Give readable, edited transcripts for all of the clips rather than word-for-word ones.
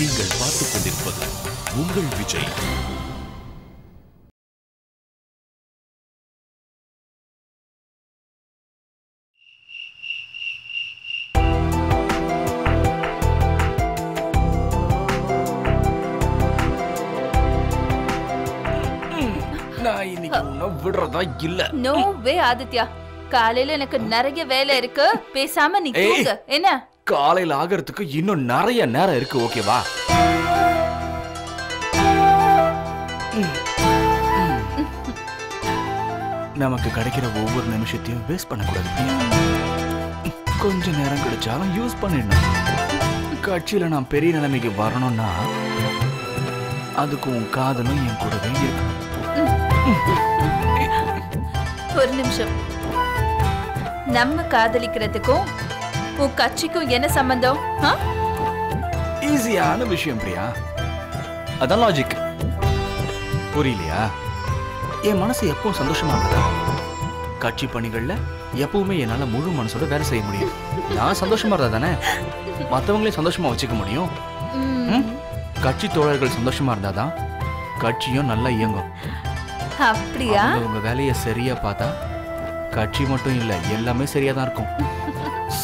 நீங்கள் பார்த்துக் கொண்டிருப்பது உங்கள் விஜய். நான் இன்னைக்கு உன்னை விடுறதா இல்ல. நோ வே ஆதித்யா, காலையில எனக்கு நிறைய வேலை இருக்கு, பேசாம நீ தூங்கு. என்ன காலையில ஆகிறதுக்கு இன்னும் நிறைய நேரம் இருக்கு, ஓகேவா? நமக்கு கிடைக்கிற ஒவ்வொரு நிமிஷத்தையும் வேஸ்ட் பண்ணக்கூடாது. கொஞ்ச நேரம் கிடைச்சாலும் யூஸ் பண்ணிடணும். கட்சியில நான் பெரிய நிலைமைக்கு வரணும்னா அதுக்கு உன் காதலும் என் கூடவே இருக்கணும். ஒரு நிமிஷம், நம்ம காதலிக்கிறதுக்கும் உன் கட்சிக்கும் என்ன சம்பந்தம்? ஈஸியான விஷயம் பிரியா, அதான் லாஜிக். புரியலையா? என் மனசு எப்பவும் சந்தோஷமா இருக்கா? கட்சி பணிகள்ல எப்பவுமே என்னால முழு மனசோட வேலை செய்ய முடியும். நான் சந்தோஷமா இருந்தா தானே மற்றவங்களையும் சந்தோஷமா வச்சுக்க முடியும். கட்சி தோழர்கள் சந்தோஷமா இருந்தாதான் கட்சியும் நல்லா இயங்கும். அப்படியா? உங்க வேலையை சரியா பார்த்தா கட்சி மட்டும் இல்ல, எல்லாமே சரியா தான் இருக்கும்.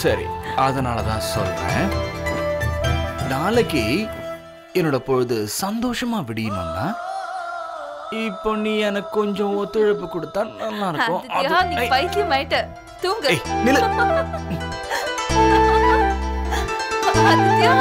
சரி, அதனாலதான் சொல்றேன், நாளைக்கு என்னோட பொழுது சந்தோஷமா விடியணும்னா இப்போ நீ எனக்கு கொஞ்சம் ஒத்துழைப்பு கொடுத்தா நல்லா இருக்கும். நீ பைத்தியம் ஆயிட்ட, தூங்கு. ஆதித்யா,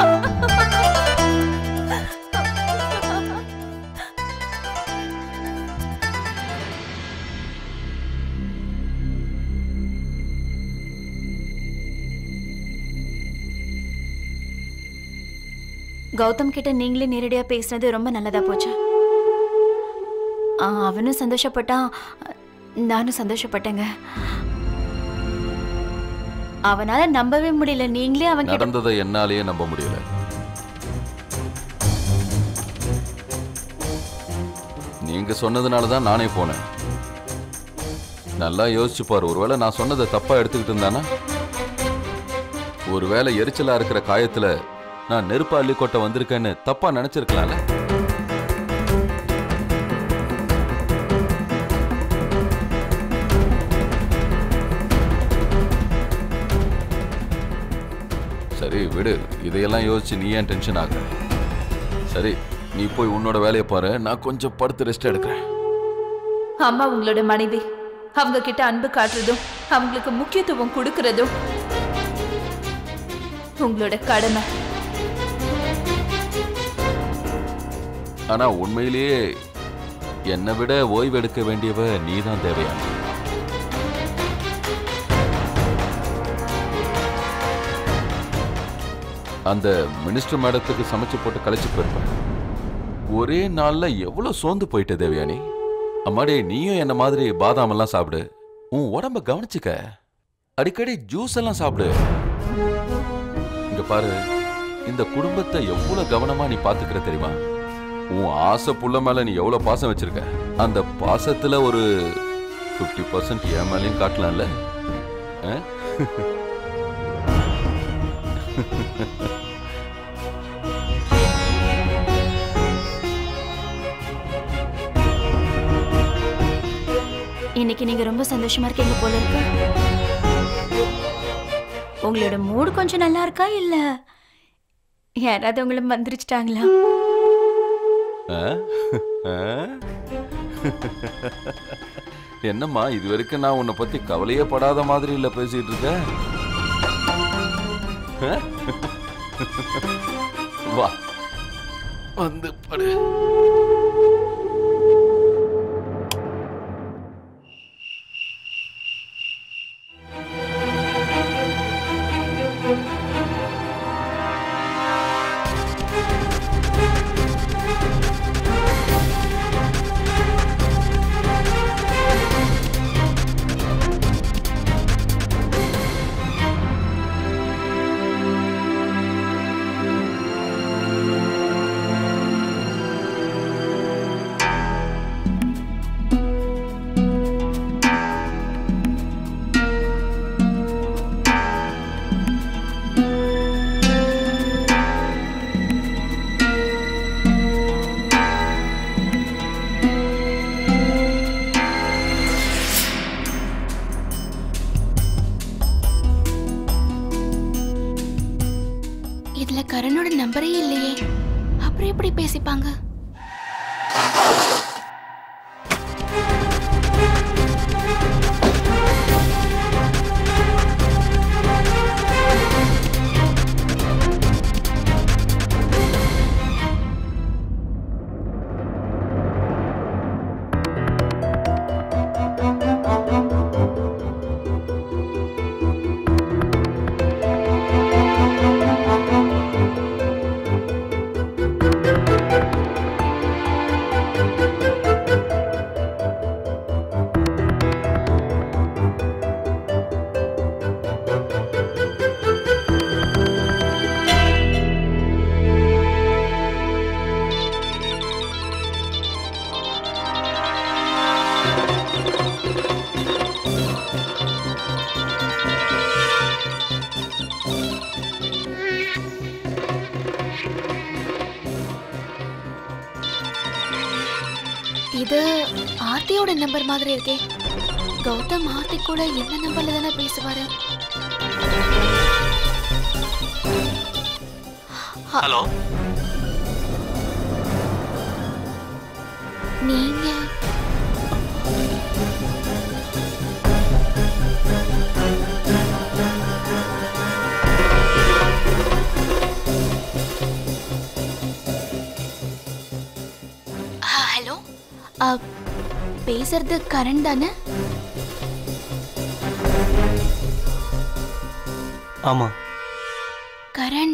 கௌதம் கிட்ட நீங்களே நேரடியா பேசுனது ரொம்ப நல்லதா போச்சு. அவனும் சந்தோஷப்பட்டான், நானும் சந்தோஷப்பட்டேங்க. அவனால நம்பவே முடியல, நீங்களே அவன் நடந்ததை என்னாலேயே நம்ப முடியல. நீங்க சொன்னதுனாலதான் நானே போனேன். நல்லா யோசிச்சு பாரு, ஒருவேளை நான் சொன்னதை தப்பா எடுத்துக்கிட்டு இருந்தானா? ஒருவேளை எரிச்சலா இருக்கிற காயத்துல நான் நெருப்பு அள்ளி கொட்ட வந்திருக்கேன்னு தப்பா நினைச்சிருக்கலாம்ல. சரி விடு, இதையெல்லாம் யோசிச்சு நீ ஏன் டென்ஷன் ஆகுற? சரி, நீ போய் உன்னோட வேலையை பாரு, நான் கொஞ்சம் படுத்து ரெஸ்ட் எடுக்கிறேன். அம்மா உங்களோட மனைவி, அவங்க கிட்ட அன்பு காட்டுறதும் அவங்களுக்கு முக்கியத்துவம் கொடுக்கறதும் உங்களோட கடமை. ஆனா உண்மையிலேயே என்னை விட ஓய்வு எடுக்க வேண்டியவ நீதான் தேவையான. அந்த மினிஸ்டர் மேடத்துக்கு சமைச்சு போட்டு கலைச்சு போயிருப்பேன். ஒரே நாள்ல எவ்வளவு சோர்ந்து போயிட்ட தேவயானி. அம்மாடி, நீயும் என்ன மாதிரி பாதாம் எல்லாம் சாப்பிடு, உன் உடம்ப கவனிச்சுக்க, அடிக்கடி ஜூஸ் எல்லாம் சாப்பிடு. இங்க பாரு, இந்த குடும்பத்தை எவ்வளவு கவனமா நீ பாத்துக்கிற தெரியுமா? உன் ஆசை புள்ள மேல நீ எவ்வளவு பாசம் வச்சிருக்க, அந்த பாசத்துல ஒரு 50% என் மேலையும் காட்டலாம்ல. இன்னைக்கு நீங்க ரொம்ப சந்தோஷமா இருக்கீங்க போல இருக்கு. உங்களோட மூடு கொஞ்சம் நல்லா இருக்கா, இல்ல யாராவது உங்களை மந்திரிச்சிட்டாங்களா? என்னம்மா, இது வரைக்கும் நான் உன்னை பத்தி கவலையே படாத மாதிரி இல்ல பேசிட்டு இருக்க. வா வந்து படு. ஆர்த்தியோட நம்பரே இல்லையே, அப்புறம் எப்படி பேசிப்பாங்க? இது ஆர்த்தியோட நம்பர் மாதிரி இருக்கே. கௌதம் ஆர்த்தி கூட என்ன நம்பர்ல தானே பேசுவாரு? ஹலோ, நீங்க ஹலோ, பேசுறது கரண் தானே? ஆமா. கரண்,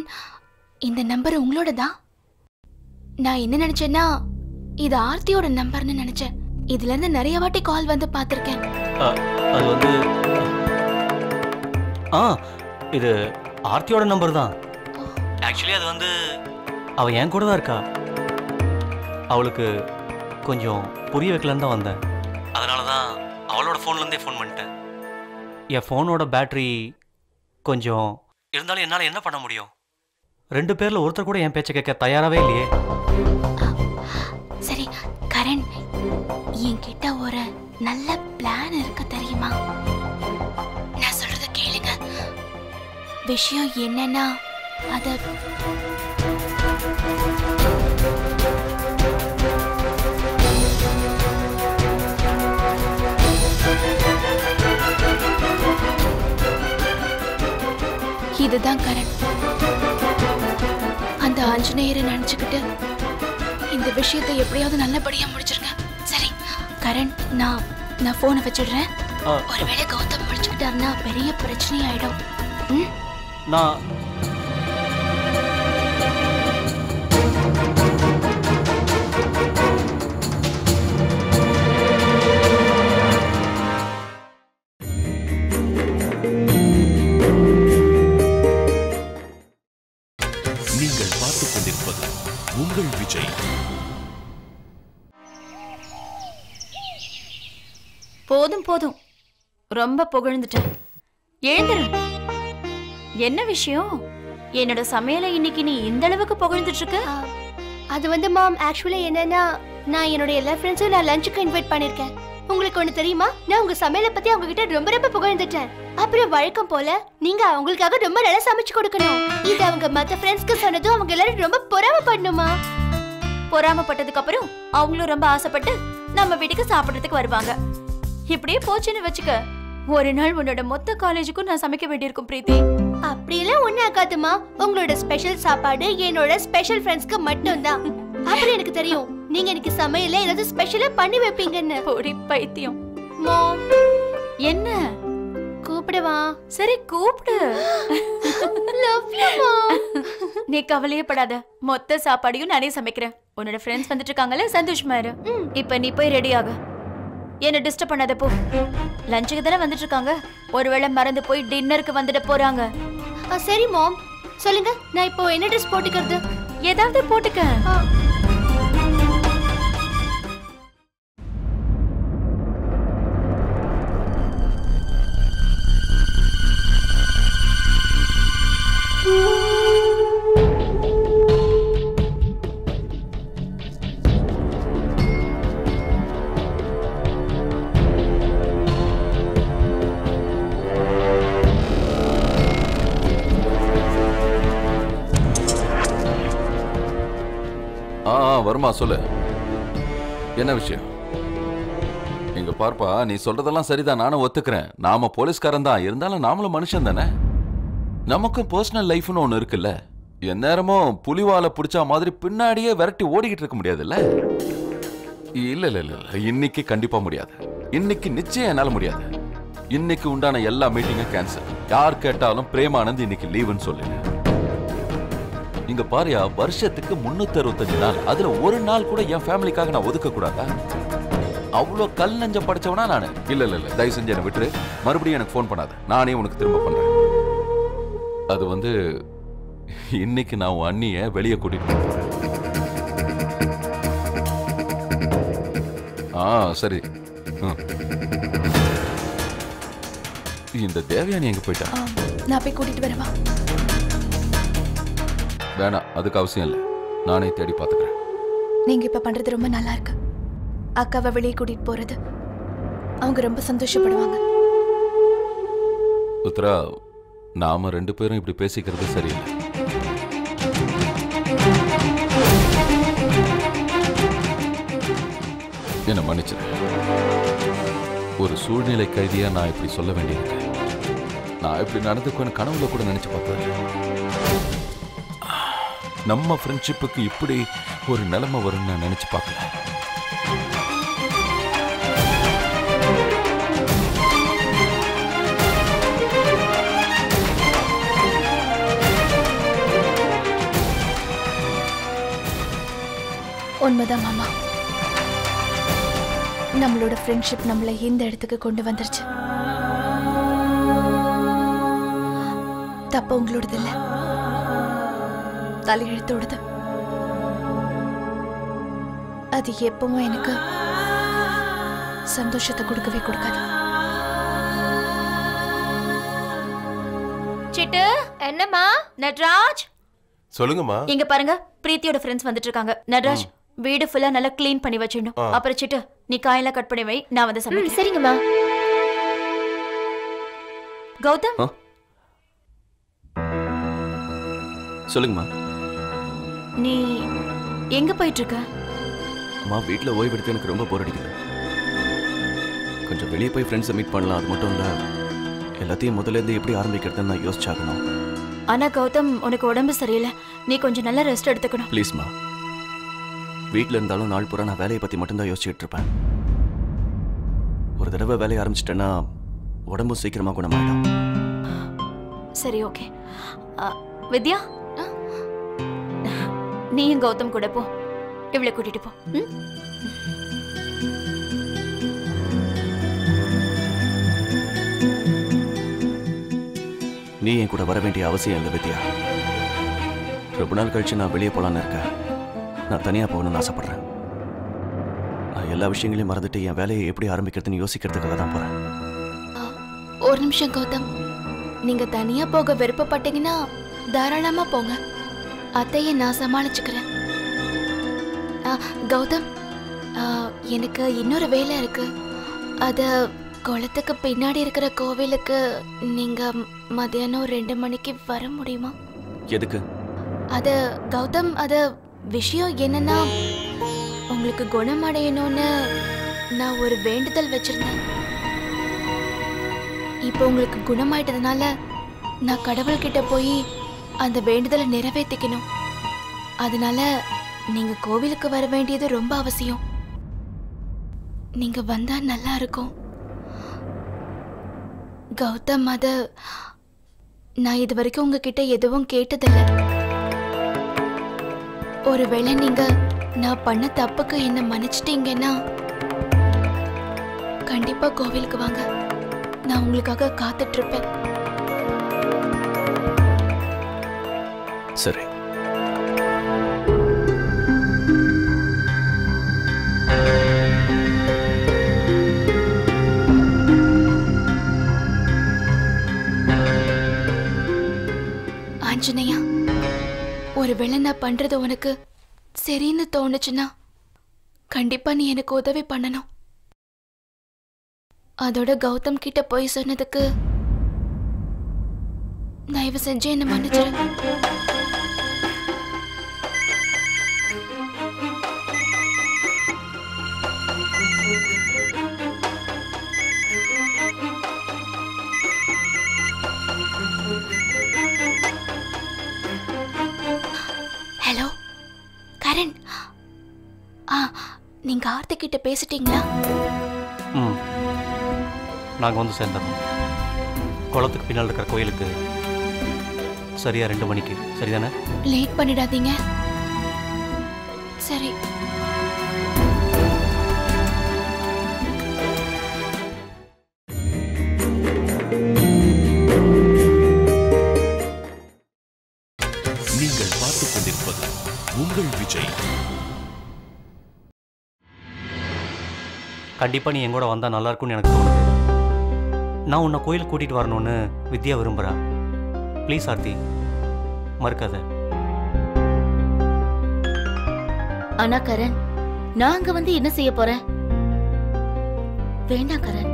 இந்த நம்பர் உங்களோடதா? நான் என்ன நினைச்சேன்னா இது ஆர்த்தியோட நம்பர்னு நினைச்சேன். இதுல இருந்து நிறைய வாட்டி கால் வந்து பார்த்திருக்கேன். அது வந்து இது ஆர்த்தியோட நம்பர் தான். ஆக்சுவலி அது வந்து அவ என் கூட தான் இருக்கா. அவளுக்கு கொஞ்சம் புரிய வைக்கலன்னு தான் வந்தேன். அதனால தான் அவளோட ஃபோன்லேருந்தே ஃபோன் பண்ணிட்டேன். என் ஃபோனோட பேட்ரி கொஞ்சம் இருந்தாலும் என்னால் என்ன பண்ண முடியும்? 2 பேரில் ஒருத்தர் கூட என் பேச்சை கேட்க தயாராகவே இல்லையே. சரி கரண், என்கிட்ட ஒரு நல்ல பிளான் இருக்கு தெரியுமா? நான் சொல்றத கேளுங்க. விஷயம் என்னன்னா அத இதுதான் கரண். அந்த ஆஞ்சநேயரை நினைச்சுக்கிட்டு இந்த விஷயத்தை எப்படியாவது நல்லபடியா முடிச்சிருங்க. சரி கரண், நான் போனை வச்சிடுறேன். ஒருவேளை கௌதம் முடிச்சுக்கிட்டாருன்னா பெரிய பிரச்சனை ஆயிடும். நான் நீங்கள் பார்த்துக் கொண்டிருப்பது உங்கள் விஜய். போதும் போதும், ரொம்ப புகழ்ந்துட்டேன். எழுந்துரு. என்ன விஷயம்? என்னோட சமையலை இன்னைக்கு நீ இந்த அளவுக்கு புகழ்ந்துட்டு இருக்க? அது வந்து மாம், ஆக்சுவலி என்னன்னா நான் என்னோட எல்லா ஃப்ரெண்ட்ஸும் நான் லஞ்சுக்கு இன்வைட் பண்ணிருக்கேன். உங்களுக்கு ஒண்ணு தெரியுமா? நான் உங்க சமையலை பத்தி அவங்க கிட்ட ரொம்ப புகழ்ந்துட்டேன். அப்புறம் வழக்கம் போல நீங்க அவங்களுக்காக ரொம்ப நல்லா சமைச்சு கொடுக்கணும். இது அவங்க மத்த ஃப்ரெண்ட்ஸ்க்கு சொன்னதும் அவங்க எல்லாரும் ரொம்ப பொறாமப்படணுமா? பொறாமப்பட்டதுக்கு அப்புறம் அவங்களும் ரொம்ப ஆசைப்பட்டு நம்ம வீட்டுக்கு சாப்பிடுறதுக்கு வருவாங்க. இப்படியே போச்சுன்னு வச்சுக்க, ஒரு நாள் உன்னோட மொத்த காலேஜுக்கும் நான் சமைக்க வேண்டியிருக்கும் பிரீத்தி. அப்படியெல்லாம் ஒண்ணு ஆகாதுமா. உங்களோட ஸ்பெஷல் சாப்பாடு என்னோட ஸ்பெஷல் ஃப்ரெண்ட்ஸ்க்கு மட்டும்தான். அப்புறம் எனக்கு தெரியும் நீங்க எனக்கு சமையல ஏதாவது ஸ்பெஷலா பண்ணி வைப்பீங்கன்னு. பொடி பைத்தியம். மாம், என்ன கூப்பிடுவா? சரி கூப்பிடு. Love you mom. நீ கவலையே படாத, மொத்த சாப்பாடையும் நானே சமைக்கிறேன். உன்னோட ஃப்ரெண்ட்ஸ் வந்துட்டு இருக்காங்கல்ல, சந்தோஷமா இரு. இப்ப நீ போய் ரெடி ஆகு. என்ன டிஸ்டர்ப் பண்ணாத போ. லஞ்சுக்கு தானே வந்துட்டு இருக்காங்க, ஒருவேளை மறந்து போய் டின்னருக்கு வந்துட போறாங்க. சரி மாம், சொல்லுங்க நான் இப்போ என்ன ட்ரெஸ் போட்டுக்கிறது? ஏதாவது போட்டுக்க. வருமா சொல்லு. என்ன விஷயம்? இங்க பார்ப்பா, நீ சொல்றதெல்லாம் சரிதான், நானும் ஒத்துக்கிறேன். நாம போலீஸ்காரன் தான், இருந்தாலும் நாமளும் மனுஷன் தானே. நமக்கும் பர்சனல் லைஃப்னு ஒண்ணு இருக்குல்ல. எந்நேரமும் புலிவாலை பிடிச்சா மாதிரி பின்னாடியே விரட்டி ஓடிக்கிட்டு இருக்க முடியாதுல்ல. இல்ல இல்ல இல்ல, இன்னைக்கு கண்டிப்பா முடியாது. இன்னைக்கு நிச்சயம் என்னால முடியாது. இன்னைக்கு உண்டான எல்லா மீட்டிங்கும் கேன்சல். யார் கேட்டாலும் பிரேமானந்த் இன்னைக்கு லீவுன்னு சொல்லுங்க. இங்க பாரியா, வருஷத்துக்கு 365 நாள், அதுல ஒரு நாள் கூட என் ஃபேமிலிக்காக நான் ஒதுக்க கூடாதா? அவ்வளோ கல் நெஞ்ச படைச்சவனா நானு? இல்ல இல்ல இல்ல, தயவு செஞ்சு என்னை விட்டுரு. மறுபடியும் எனக்கு ஃபோன் பண்ணாத, நானே உனக்கு திரும்ப பண்றேன். அது இன்னைக்கு நான் உன் அண்ணிய வெளியே கூட்டிட்டு போறேன். சரி. இந்த தேவயானி எங்க போயிட்டா? நான் போய் கூட்டிட்டு வரவா? வேணாம், அதுக்கு அவசியம் இல்லை. நானே தேடி பார்த்துக்கிறேன். நீங்க இப்ப பண்றது ரொம்ப நல்லா இருக்கு. அக்காவை வெளியே கூட்டிட்டு போறது அவங்க ரொம்ப சந்தோஷப்படுவாங்க. உத்ரா, நாம 2 பேரும் இப்படி பேசிக்கிறது சரியில்லை. என்ன மன்னிச்சிரு. ஒரு சூழ்நிலை கைதியா நான் இப்படி சொல்ல வேண்டியிருக்கு. நான் இப்படி நடந்துக்குவேன்னு கனவுல கூட நினைச்சு பார்த்தேன். நம்ம ஃப்ரெண்ட்ஷிப்புக்கு இப்படி ஒரு நிலைமை வரும்னு நான் நினைச்சு பார்க்கல. உண்மைதான் மாமா. நம்மளோட ஃப்ரெண்ட்ஷிப் நம்மளை இந்த இடத்துக்கு கொண்டு வந்துருச்சு. தப்பு உங்களோடது இல்ல, தலையெழுத்தோடது. அது எப்பவும் எனக்கு சந்தோஷத்தை கொடுக்கவே கொடுக்காது. சிட்டு, என்னம்மா? நட்ராஜ், சொல்லுங்கம்மா. இங்க பாருங்க, பிரீத்தியோட ஃப்ரெண்ட்ஸ் வந்துட்டு இருக்காங்க. நட்ராஜ், வீடு ஃபுல்லா நல்லா க்ளீன் பண்ணி வச்சிடணும். அப்புறம் சிட்டு, நீ காயெல்லாம் கட் பண்ணி வை, நான் வந்து சமைக்கிறேன். சரிங்கம்மா. கௌதம், சொல்லுங்கம்மா. நீ எங்க போயிட்டு இருக்க? அம்மா, வீட்டில் ஓய்வெடுத்து எனக்கு ரொம்ப போர் அடிக்குது. கொஞ்சம் வெளியே போய் ஃப்ரெண்ட்ஸை மீட் பண்ணலாம். அது மட்டும் இல்லை, எல்லாத்தையும் முதல்லேருந்து எப்படி ஆரம்பிக்கிறதுன்னு நான் யோசிச்சாகணும். ஆனா கௌதம், உனக்கு உடம்பு சரியில்லை, நீ கொஞ்சம் நல்லா ரெஸ்ட் எடுத்துக்கணும். ப்ளீஸ்மா. வீட்டில் இருந்தாலும் நாள் பூரா நான் வேலையை பற்றி மட்டும்தான் யோசிச்சுட்டு இருப்பேன். ஒரு தடவை வேலையை ஆரம்பிச்சிட்டேன்னா உடம்பும் சீக்கிரமாக குணமாயிடும். சரி, ஓகே. வித்யா, நீயும் கௌதம் கூட போ. இவளை கூட்டிட்டு போ. நீ என் கூட வர வேண்டிய அவசியம் இல்லை வித்யா. ரொம்ப நாள் கழிச்சு நான் வெளியே போகலான்னு இருக்கேன். நான் தனியாக போகணும்னு ஆசைப்படுறேன். நான் எல்லா விஷயங்களையும் மறந்துட்டு என் வேலையை எப்படி ஆரம்பிக்கிறதுன்னு யோசிக்கிறதுக்காக தான் போகிறேன். ஒரு நிமிஷம் கௌதம், நீங்க தனியா போக விருப்பப்பட்டீங்கன்னா தாராளமா போங்க. அத்தையை நான் சமாளிச்சுக்கிறேன். கௌதம், எனக்கு இன்னொரு வேலை இருக்கு. அது குளத்துக்கு பின்னாடி இருக்கிற கோவிலுக்கு நீங்க மதியானம் 2 மணிக்கு வர முடியுமா? எதுக்கு? அது கௌதம், அது விஷயம் என்னன்னா, உங்களுக்கு குணமடையணும்னு நான் ஒரு வேண்டுதல் வச்சிருந்தேன். இப்போ உங்களுக்கு குணமாயிட்டதுனால நான் கடவுள்கிட்ட போய் அந்த வேண்டுதலை நிறைவேற்றிக்கணும். அதனால நீங்க கோவிலுக்கு வர வேண்டியது ரொம்ப அவசியம். நீங்க வந்தா நல்லா இருக்கும். கௌதம், அத நான் இது வரைக்கும் உங்ககிட்ட எதுவும் கேட்டதில்லை. ஒருவேளை நீங்க நான் பண்ண தப்புக்கு என்ன மன்னிச்சிட்டீங்கன்னா கண்டிப்பா கோவிலுக்கு வாங்க. நான் உங்களுக்காக காத்துட்டு இருப்பேன். சரி. ஆஞ்சநேயா, ஒருவேளை நான் பண்றது உனக்கு சரின்னு தோணுச்சுன்னா கண்டிப்பா நீ எனக்கு உதவி பண்ணணும். அதோட கௌதம் கிட்ட போய் சொன்னதுக்கு தயவு செஞ்சு என்ன மன்னிச்சிரு. கரண், நீங்க ஆர்த்தி கிட்ட பேசிட்டீங்களா? நாங்கள் வந்து சேர்ந்துடணும். குளத்துக்கு பின்னால் இருக்கிற கோயிலுக்கு சரியா 2 மணிக்கு. சரிதானே? லேட் பண்ணிடாதீங்க. சரி. நீங்கள் பார்த்துக் கொண்டிருப்பது உங்கள் விஜய். கண்டிப்பாக நீ எங்கூட வந்தால் நல்லா இருக்கும்னு எனக்கு தோணுது. நான் உன்னை கோயிலுக்கு கூட்டிகிட்டு வரணும்னு வித்யா விரும்புகிறா. ப்ளீஸ் ஆர்த்தி, மறுக்காத. ஆனா கரண், நான் அங்க வந்து என்ன செய்ய போறேன்? வேண்டாம் கரண்,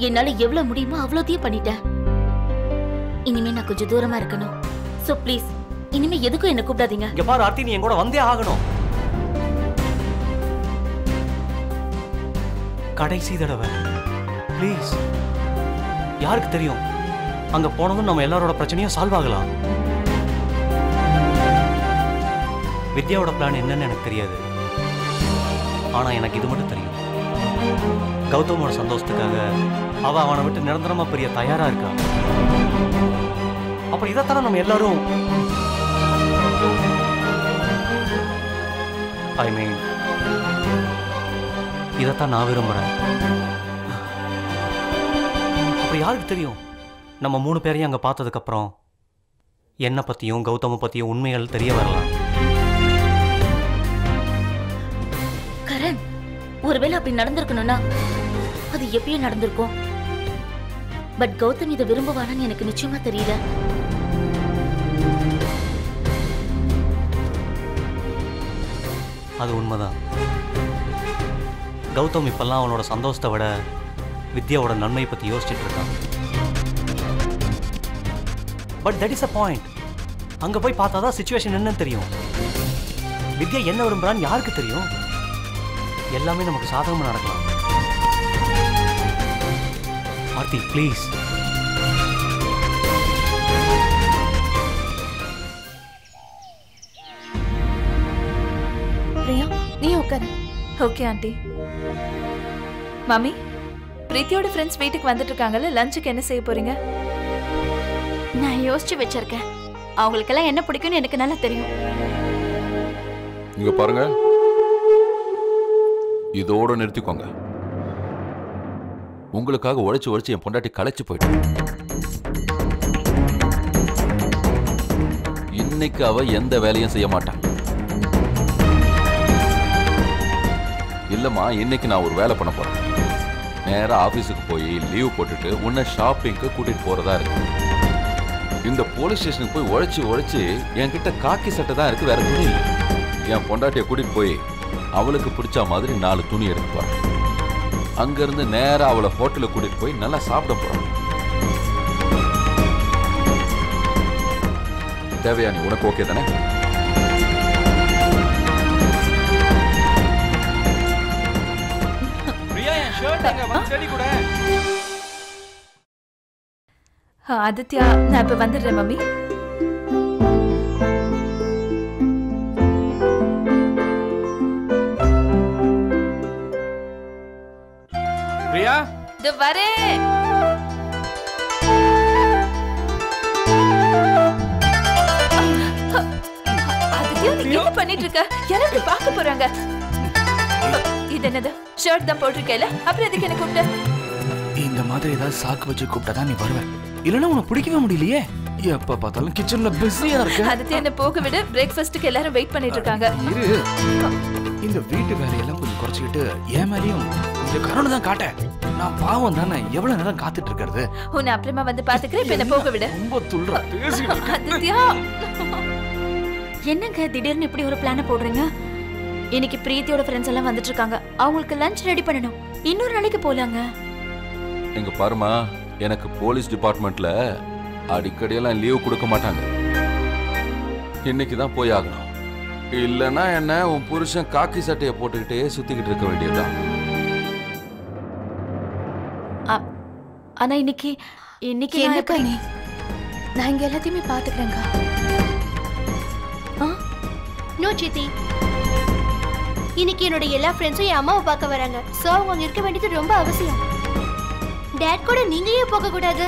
என்னால எவ்வளவு முடியுமோ அவ்வளோத்தையும் பண்ணிட்டேன். இனிமே நான் கொஞ்சம் தூரமா இருக்கணும். சோ ப்ளீஸ், இனிமே எதுக்கும் என்ன கூப்பிடாதீங்க. இங்க பாரு ஆர்த்தி, நீ என் கூட வந்தே ஆகணும். கடைசி தடவை ப்ளீஸ். யாருக்கு தெரியும், அங்க போனதும் நம்ம எல்லாரோட பிரச்சனையும் சால்வ் ஆகலாம். வித்யாவோட பிளான் என்னன்னு எனக்கு தெரியாது. ஆனா எனக்கு இது மட்டும் தெரியும், கௌதமோட சந்தோஷத்துக்காக அவ அவனை விட்டு நிரந்தரமா பெரிய தயாரா இருக்கா. அப்ப இதைத்தானே நம்ம எல்லாரும், ஐ மீன் இதைத்தான் நான் விரும்புறேன். அப்ப யாருக்கு தெரியும், நம்ம 3 பேரையும் அங்க பார்த்ததுக்கு அப்புறம் என்ன பத்தியும் கௌதம பத்தியும் உண்மைகள் தெரிய வரலாம். கரண், ஒருவேளை அப்படி நடந்திருக்கணும்னா அது எப்பயும் நடந்திருக்கும். பட் கௌதம் இதை விரும்புவானு எனக்கு நிச்சயமா தெரியல. அது உண்மைதான். கௌதம் இப்பெல்லாம் அவனோட சந்தோஷத்தை விட வித்யாவோட நன்மையை பத்தி யோசிச்சுட்டு இருக்கான். But that is a point. அங்க போய் பார்த்தாதான் சிச்சுவேஷன் என்னன்னு தெரியும். வித்யா என்ன விரும்புறான்னு யாருக்கு தெரியும்? எல்லாமே நமக்கு சாதகமா நடக்கலாம். ஆர்த்தி ப்ளீஸ். பிரியா, நீ உட்காரு. Okay aunty. மாமி, பிரீத்தியோட ஃப்ரெண்ட்ஸ் வீட்டுக்கு வந்துட்டு இருக்காங்கல்ல, லஞ்சுக்கு என்ன செய்ய போறீங்க? நான் யோசிச்சு வச்சிருக்கேன். அவங்களுக்கெல்லாம் என்ன பிடிக்கும்னு எனக்கு நல்லா தெரியும். இங்க பாருங்க, இதோட நிறுத்திக்கோங்க. உங்களுக்காக உழைச்சு என் பொண்டாட்டி களைச்சு போயிட்டேன். இன்னைக்கு அவ எந்த வேலையும் செய்ய மாட்டான். இல்லம்மா, இன்னைக்கு நான் ஒரு வேலை பண்ண போறேன். நேரா ஆபீஸுக்கு போய் லீவ் போட்டுட்டு உன்னை ஷாப்பிங்க்கு கூட்டிட்டு போறதா இருக்கு. இந்த போலீஸ் ஸ்டேஷனுக்கு போய் உழைச்சு என்கிட்ட காக்கி சட்டை தான் இருக்கு, வேற துணி இல்லை. என் பொண்டாட்டியை கூட்டிட்டு போய் அவளுக்கு பிடிச்ச மாதிரி 4 துணி எடுத்து போறேன். அங்கிருந்து நேரா அவளை ஹோட்டலுக்கு கூட்டிட்டு போய் நல்லா சாப்பிட போறேன். தேவையா? நீ உனக்கு ஓகே தானே? ஆதித்யா, நான் இப்ப வந்துடுறேன் மம்மி. பிரியா, இது வரேன். ஆதித்யா, நீ என்ன பண்ணிட்டு இருக்க? யாராவது பார்க்க போறாங்க. இது என்னது? ஷர்ட் தான் போட்டிருக்கேல, அப்புறம் எதுக்கு என்ன கூப்பிட்ட? இந்த மாதிரி ஏதாவது சாக்கு வச்சு கூப்பிட்டாதான் நீ வருவ. இல்லைன்னா உனக்கு பிடிக்கவே முடியலையே. எப்ப பார்த்தாலும் கிச்சன்ல பிஸியா இருக்க. அதுக்கு என்ன போக விட, பிரேக்ஃபாஸ்ட்டுக்கு எல்லாரும் வெயிட் பண்ணிட்டு இருக்காங்க. இரு, இந்த வீட்டு வேலையெல்லாம் கொஞ்சம் குறைச்சிக்கிட்டு என் மேலேயும் கொஞ்சம் கருணை தான் காட்ட. நான் பாவம் தானே, எவ்வளவு நேரம் காத்துட்டு இருக்கிறது. உன்னை அப்புறமா வந்து பாத்துக்கிறேன். இப்ப என்ன போக விட. ரொம்ப துள்ளுற பேசிட்டு இருக்க. ஆதித்யா, என்னங்க திடீர்னு இப்படி ஒரு பிளான போடுறீங்க? இன்னைக்கு பிரீத்தியோட ஃப்ரெண்ட்ஸ் எல்லாம் வந்துட்டு இருக்காங்க. அவங்களுக்கு லஞ்ச் ரெடி பண்ணணும். இன்னொரு நாளைக்கு போலாங்க. எங்க பாருமா, எனக்கு போலீஸ் டிபார்ட்மெண்ட்ல அடிக்கடியெல்லாம் லீவ் கொடுக்க மாட்டாங்க. இன்னைக்கு தான் போய் ஆகணும். இல்லைன்னா என்ன, உன் புருஷன் காக்கி சட்டையை போட்டுக்கிட்டே சுத்திக்கிட்டு இருக்க வேண்டியதுதான். ஆனா இன்னைக்கு என்னக்கா நீ? நான் இங்க எல்லாத்தையுமே பாத்துக்கிறேங்க. நோ சித்தி, இன்னைக்கு என்னோட எல்லா ஃப்ரெண்ட்ஸும் என் அம்மாவை பார்க்க வராங்க. சோ அவங்க அங்க இருக்க வேண்டியது ரொம்ப அவசியம். டாட் கூட நீங்க ஏன் போக கூடாது?